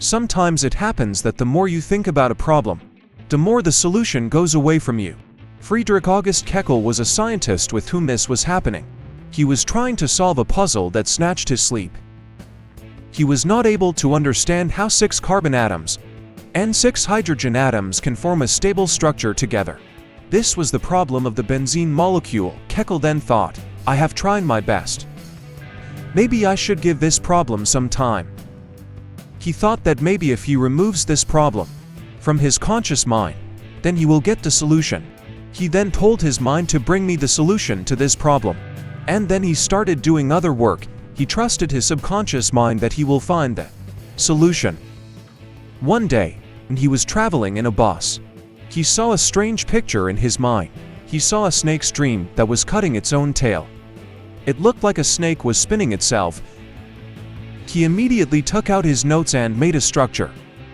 Sometimes it happens that the more you think about a problem, the more the solution goes away from you. Friedrich August Keckel was a scientist with whom this was happening. He was trying to solve a puzzle that snatched his sleep. He was not able to understand how 6 carbon atoms and 6 hydrogen atoms can form a stable structure together. This was the problem of the benzene molecule. Keckel then thought, I have tried my best. Maybe I should give this problem some time. He thought that maybe if he removes this problem from his conscious mind, then he will get the solution. He then told his mind to bring me the solution to this problem. And then he started doing other work. He trusted his subconscious mind that he will find the solution. One day, when he was traveling in a bus, he saw a strange picture in his mind. He saw a snake's dream that was cutting its own tail. It looked like a snake was spinning itself. He immediately took out his notes and made a structure.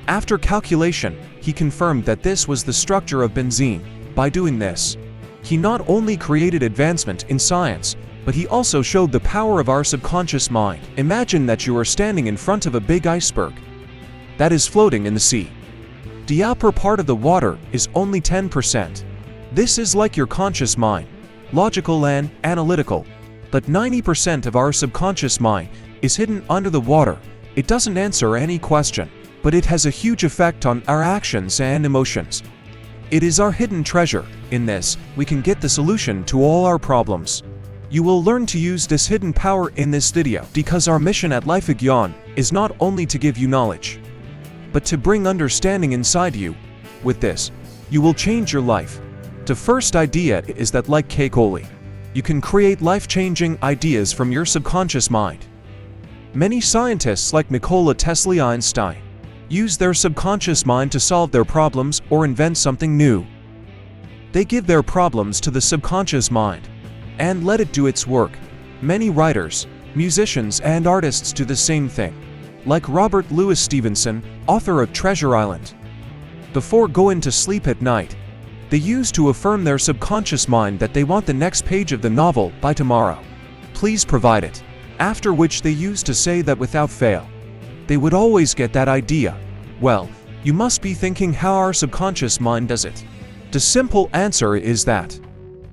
After calculation, he confirmed that this was the structure of benzene. By doing this, he not only created advancement in science, but he also showed the power of our subconscious mind. Imagine that you are standing in front of a big iceberg that is floating in the sea. The upper part of the water is only 10%. This is like your conscious mind, logical and analytical, but 90% of our subconscious mind is hidden under the water. It doesn't answer any question, but it has a huge effect on our actions and emotions. It is our hidden treasure. In this, we can get the solution to all our problems. You will learn to use this hidden power in this video, because our mission at Lifegion is not only to give you knowledge, but to bring understanding inside you. With this, you will change your life. The first idea is that, like Keckel, you can create life-changing ideas from your subconscious mind. Many scientists like Nikola Tesla, Einstein, use their subconscious mind to solve their problems or invent something new. They give their problems to the subconscious mind and let it do its work. Many writers, musicians, and artists do the same thing. Like Robert Louis Stevenson, author of Treasure Island. Before going to sleep at night, they use to affirm their subconscious mind that they want the next page of the novel by tomorrow. Please provide it. After which they used to say that without fail, they would always get that idea. Well, you must be thinking how our subconscious mind does it. The simple answer is that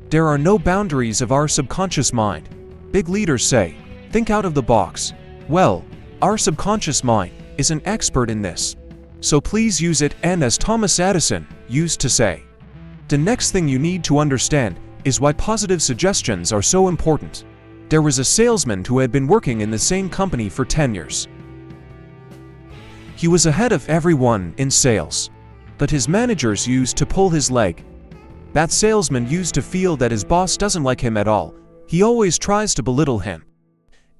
there are no boundaries of our subconscious mind. Big leaders say, think out of the box. Well, our subconscious mind is an expert in this. So please use it, and as Thomas Edison used to say, the next thing you need to understand is why positive suggestions are so important. There was a salesman who had been working in the same company for 10 years. He was ahead of everyone in sales, but his managers used to pull his leg. That salesman used to feel that his boss doesn't like him at all. He always tries to belittle him.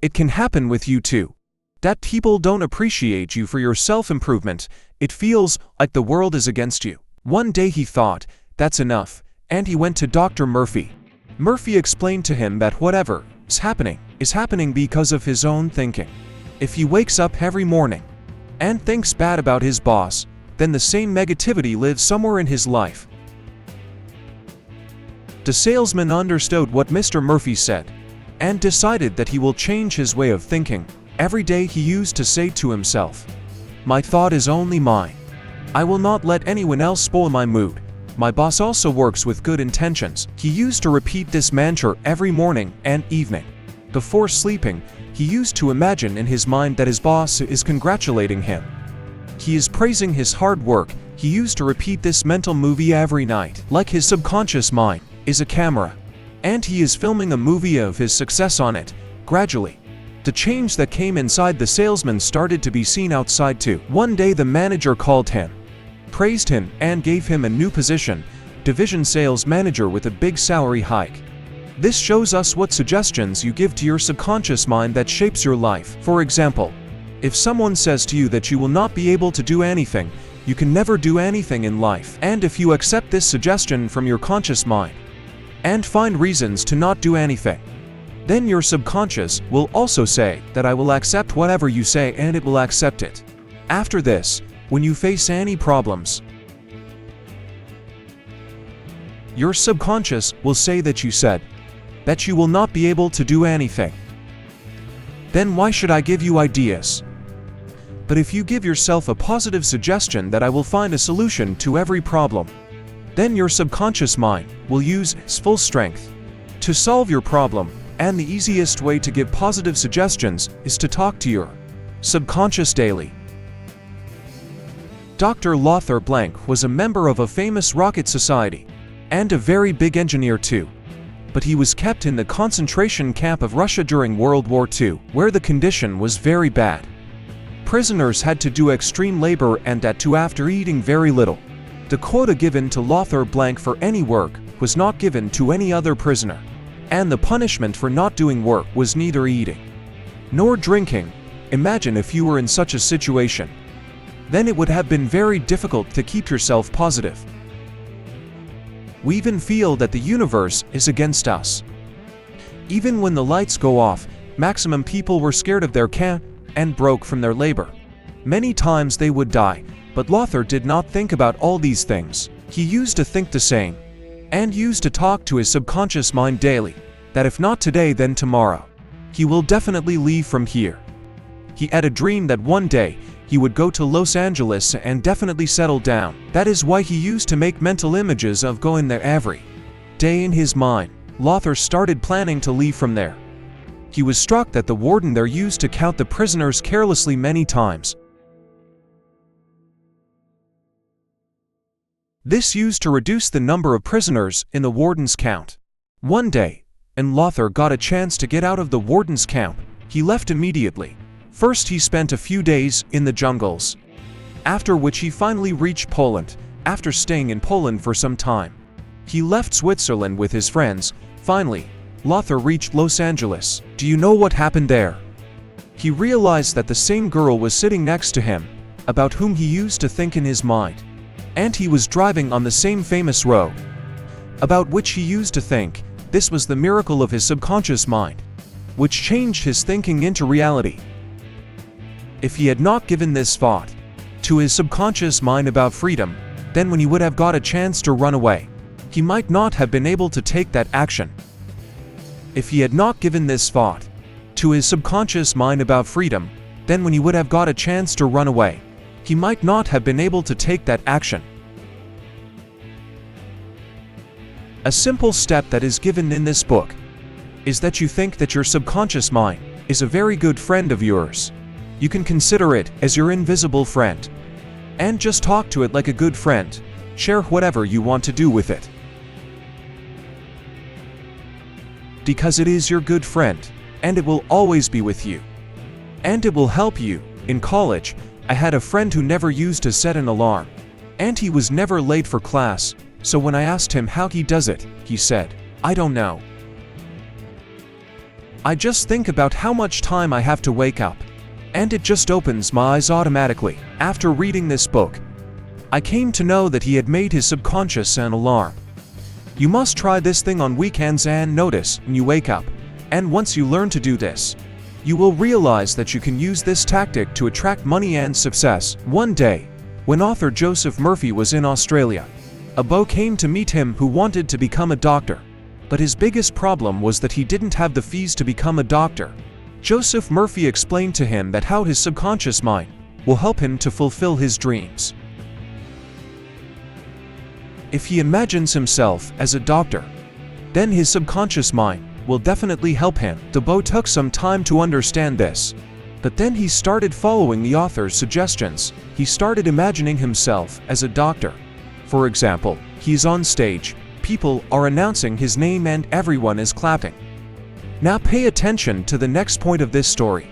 It can happen with you too. That people don't appreciate you for your self-improvement. It feels like the world is against you. One day he thought, that's enough, and he went to Dr. Murphy. Murphy explained to him that whatever is happening because of his own thinking. If he wakes up every morning and thinks bad about his boss, then the same negativity lives somewhere in his life. The salesman understood what Mr. Murphy said and decided that he will change his way of thinking. Every day he used to say to himself, my thought is only mine. I will not let anyone else spoil my mood. My boss also works with good intentions. He used to repeat this mantra every morning and evening. Before sleeping, he used to imagine in his mind that his boss is congratulating him. He is praising his hard work. He used to repeat this mental movie every night. Like his subconscious mind is a camera, and he is filming a movie of his success on it. Gradually, the change that came inside the salesman started to be seen outside too. One day the manager called him, praised him, and gave him a new position, division sales manager with a big salary hike. This shows us what suggestions you give to your subconscious mind that shapes your life. For example, if someone says to you that you will not be able to do anything, you can never do anything in life. And if you accept this suggestion from your conscious mind and find reasons to not do anything, then your subconscious will also say that I will accept whatever you say, and it will accept it. After this, when you face any problems, your subconscious will say that you said that you will not be able to do anything. Then why should I give you ideas? But if you give yourself a positive suggestion that I will find a solution to every problem, then your subconscious mind will use its full strength to solve your problem, and the easiest way to give positive suggestions is to talk to your subconscious daily. Dr. Lothar Blank was a member of a famous rocket society, and a very big engineer too. But he was kept in the concentration camp of Russia during World War II, where the condition was very bad. Prisoners had to do extreme labor, and that too after eating very little. The quota given to Lothar Blank for any work was not given to any other prisoner, and the punishment for not doing work was neither eating nor drinking. Imagine if you were in such a situation. Then it would have been very difficult to keep yourself positive. We even feel that the universe is against us. Even when the lights go off, maximum people were scared of their camp and broke from their labor. Many times they would die, but Lothar did not think about all these things. He used to think the same, and used to talk to his subconscious mind daily, that if not today then tomorrow, he will definitely leave from here. He had a dream that one day, he would go to Los Angeles and definitely settle down. That is why he used to make mental images of going there every day in his mind. Lothar started planning to leave from there. He was struck that the warden there used to count the prisoners carelessly many times. This used to reduce the number of prisoners in the warden's count. One day, and Lothar got a chance to get out of the warden's camp, he left immediately. First he spent a few days in the jungles, after which he finally reached Poland. After staying in Poland for some time, he left Switzerland with his friends. Finally, Lothar reached Los Angeles. Do you know what happened there? He realized that the same girl was sitting next to him, about whom he used to think in his mind. And he was driving on the same famous road, about which he used to think. This was the miracle of his subconscious mind, which changed his thinking into reality. If he had not given this thought to his subconscious mind about freedom, then when he would have got a chance to run away, he might not have been able to take that action. If he had not given this thought to his subconscious mind about freedom, then when he would have got a chance to run away, he might not have been able to take that action. A simple step that is given in this book is that you think that your subconscious mind is a very good friend of yours. You can consider it as your invisible friend, and just talk to it like a good friend. Share whatever you want to do with it, because it is your good friend, and it will always be with you, and it will help you. In college, I had a friend who never used to set an alarm, and he was never late for class, so when I asked him how he does it, he said, "I don't know. I just think about how much time I have to wake up, and it just opens my eyes automatically." After reading this book, I came to know that he had made his subconscious an alarm. You must try this thing on weekends and notice when you wake up, and once you learn to do this, you will realize that you can use this tactic to attract money and success. One day, when author Joseph Murphy was in Australia, a beau came to meet him who wanted to become a doctor, but his biggest problem was that he didn't have the fees to become a doctor. Joseph Murphy explained to him that how his subconscious mind will help him to fulfill his dreams. If he imagines himself as a doctor, then his subconscious mind will definitely help him. The beau took some time to understand this, but then he started following the author's suggestions. He started imagining himself as a doctor. For example, he's on stage, people are announcing his name and everyone is clapping. Now pay attention to the next point of this story.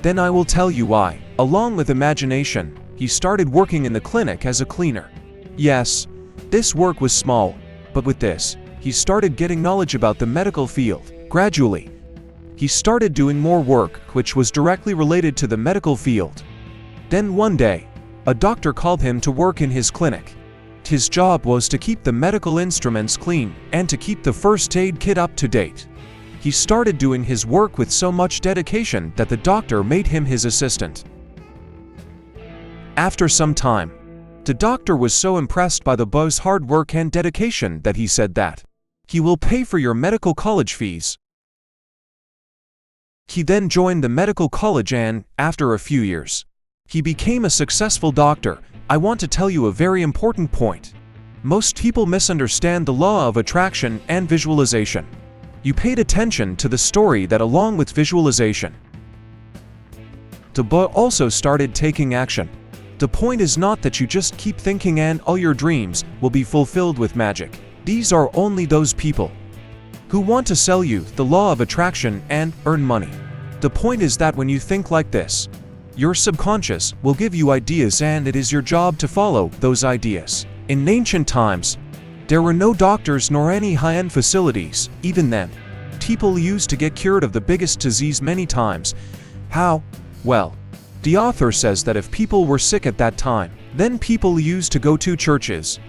Then I will tell you why. Along with imagination, he started working in the clinic as a cleaner. Yes, this work was small, but with this, he started getting knowledge about the medical field. Gradually, he started doing more work which was directly related to the medical field. Then one day, a doctor called him to work in his clinic. His job was to keep the medical instruments clean and to keep the first aid kit up to date. He started doing his work with so much dedication that the doctor made him his assistant. After some time, the doctor was so impressed by the beau's hard work and dedication that he said that he will pay for your medical college fees. He then joined the medical college and, after a few years, He became a successful doctor. I want to tell you a very important point. Most people misunderstand the law of attraction and visualization. You paid attention to the story that along with visualization, the boy also started taking action. The point is not that you just keep thinking and all your dreams will be fulfilled with magic. These are only those people who want to sell you the law of attraction and earn money. The point is that when you think like this, your subconscious will give you ideas and it is your job to follow those ideas. In ancient times, there were no doctors nor any high-end facilities. Even then, people used to get cured of the biggest disease many times. How? Well, the author says that if people were sick at that time, then people used to go to churches,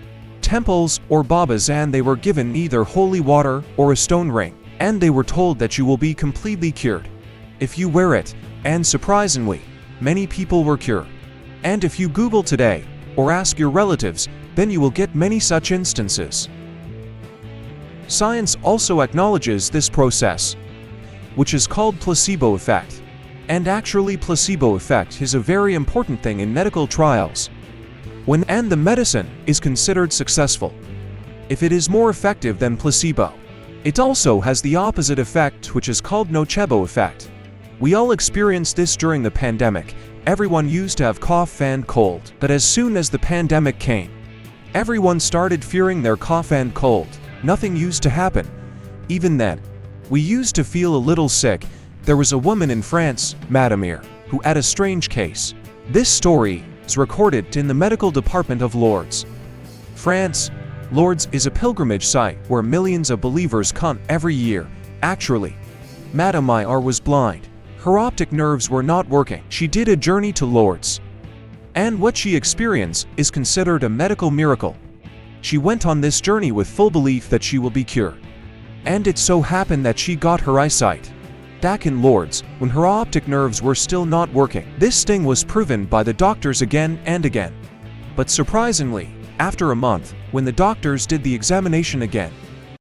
temples, or babas and they were given either holy water or a stone ring, and they were told that you will be completely cured if you wear it, and surprisingly, many people were cured. And if you Google today, or ask your relatives, then you will get many such instances. Science also acknowledges this process, which is called placebo effect. And actually placebo effect is a very important thing in medical trials. When the medicine is considered successful, if it is more effective than placebo, it also has the opposite effect, which is called nocebo effect. We all experienced this during the pandemic. Everyone used to have cough and cold, but as soon as the pandemic came, everyone started fearing their cough and cold. Nothing used to happen. Even then, we used to feel a little sick. There was a woman in France, Madamir, who had a strange case. This story is recorded in the medical department of Lourdes, France. Lourdes is a pilgrimage site where millions of believers come every year. Actually, Madamir was blind. Her optic nerves were not working. She did a journey to Lourdes, and what she experienced is considered a medical miracle. She went on this journey with full belief that she will be cured. And it so happened that she got her eyesight back in Lourdes when her optic nerves were still not working. This thing was proven by the doctors again and again. But surprisingly, after a month, when the doctors did the examination again,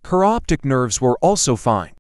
her optic nerves were also fine.